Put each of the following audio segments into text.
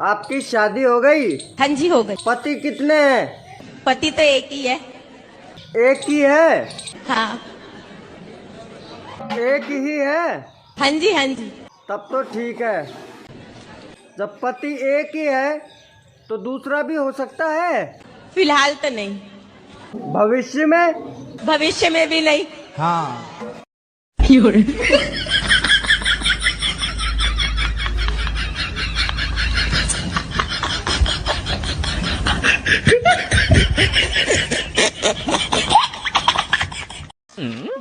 आपकी शादी हो गई? हाँ जी हो गई। पति कितने हैं? पति तो एक ही है। एक ही है? हाँ। एक ही है? हाँ जी हाँ जी। तब तो ठीक है। जब पति एक ही है तो दूसरा भी हो सकता है? फिलहाल तो नहीं। भविष्य में? भविष्य में भी नहीं। हाँ।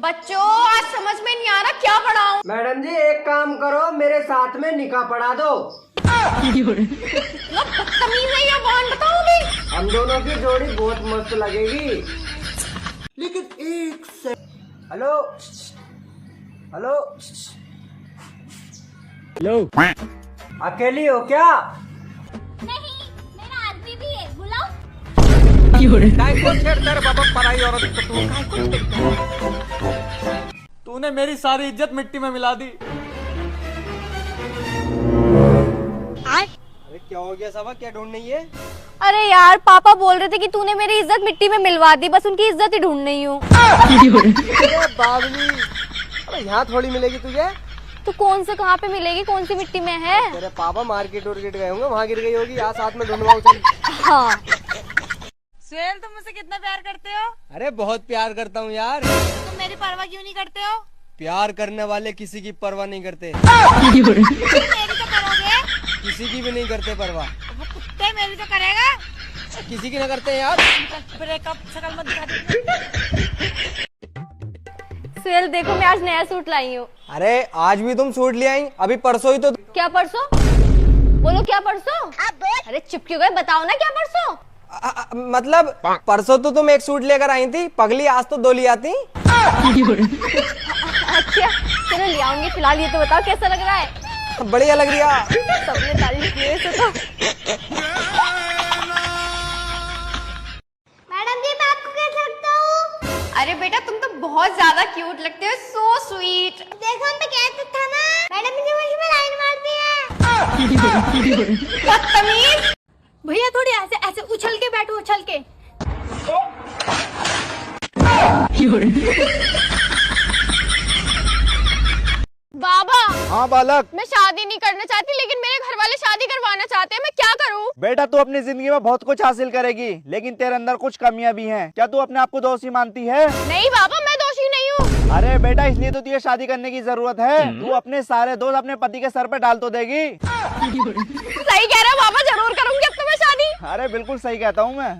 बच्चों आज समझ में नहीं आ रहा क्या पढ़ाऊं। मैडम जी एक काम करो, मेरे साथ में निकाह पढ़ा दो। बदतमीज है ये, कौन बताऊं भी। हम दोनों की जोड़ी बहुत मस्त लगेगी। लेकिन एक से हेलो हेलो हेलो, अकेली हो क्या? नहीं, मेरा आदमी भी है, बुलाओ। पराई औरत तूने मेरी सारी इज्जत मिट्टी में मिला दी। अरे क्या हो गया सावा, क्या ढूंढ नहीं है? अरे यार पापा बोल रहे थे कि तूने मेरी इज्जत मिट्टी में मिलवा दी, बस उनकी इज्जत ही ढूंढ रही हूँ। बावली, अरे यहाँ थोड़ी मिलेगी तुझे। तो कौन से कहाँ पे मिलेगी, कौन सी मिट्टी में है? तेरे पापा मार्केट वार्केट गए होंगे, वहाँ गिर गई होगी। यहाँ साथ में ढूंढवाओ चल। हाँ। सुहेल तुम मुझसे कितना प्यार करते हो? अरे बहुत प्यार करता हूँ यार। तुम मेरी परवाह क्यों नहीं करते हो? प्यार करने वाले किसी की परवाह नहीं करते। मेरी तो करोगे। किसी की भी नहीं करते परवाह। वो कुत्ते मेरी तो करेगा। किसी की ना करते यार। ब्रेकअप शक्ल मत दिखा दे। सुहेल देखो मैं आज नया सूट लाई हूँ। अरे आज भी तुम सूट ले आई? अभी परसों ही तो। क्या परसों? बोलो क्या परसों? अरे चुप क्यों गए, बताओ ना क्या परसों। मतलब परसों तो तुम एक सूट लेकर आई थी पगली, आज तो दो ले आती। अच्छा चलो ले आऊंगी, फिलहाल ये तो बताओ कैसा लग रहा है। बढ़िया लग रही है। सबने तारीफ की है इसे तो। मैडम जी मैं आपको कैसा लगता हूँ? अरे बेटा तुम तो बहुत ज्यादा क्यूट लगते हो, सो स्वीट। देखो हम पे कहते था ना, मैडम जी मुझे में लाइन मारती है। बदतमीज। भैया थोड़ी ऐसे ऐसे उछल के बैठो, उछल के। बाबा। हाँ बालक। मैं शादी नहीं करना चाहती, लेकिन मेरे घर वाले शादी करवाना चाहते हैं, मैं क्या करूं? बेटा तू अपनी जिंदगी में बहुत कुछ हासिल करेगी, लेकिन तेरे अंदर कुछ कमियां भी हैं। क्या तू अपने आप को दोषी मानती है? नहीं बाबा मैं दोषी नहीं हूँ। अरे बेटा इसलिए तो तुझे शादी करने की जरूरत है। तू अपने सारे दोष अपने पति के सर पे डाल तो देगी। सही कह रहे हो बाबा, जरूर करूंगी अब तो मैं शादी। अरे बिल्कुल सही कहता हूँ मैं।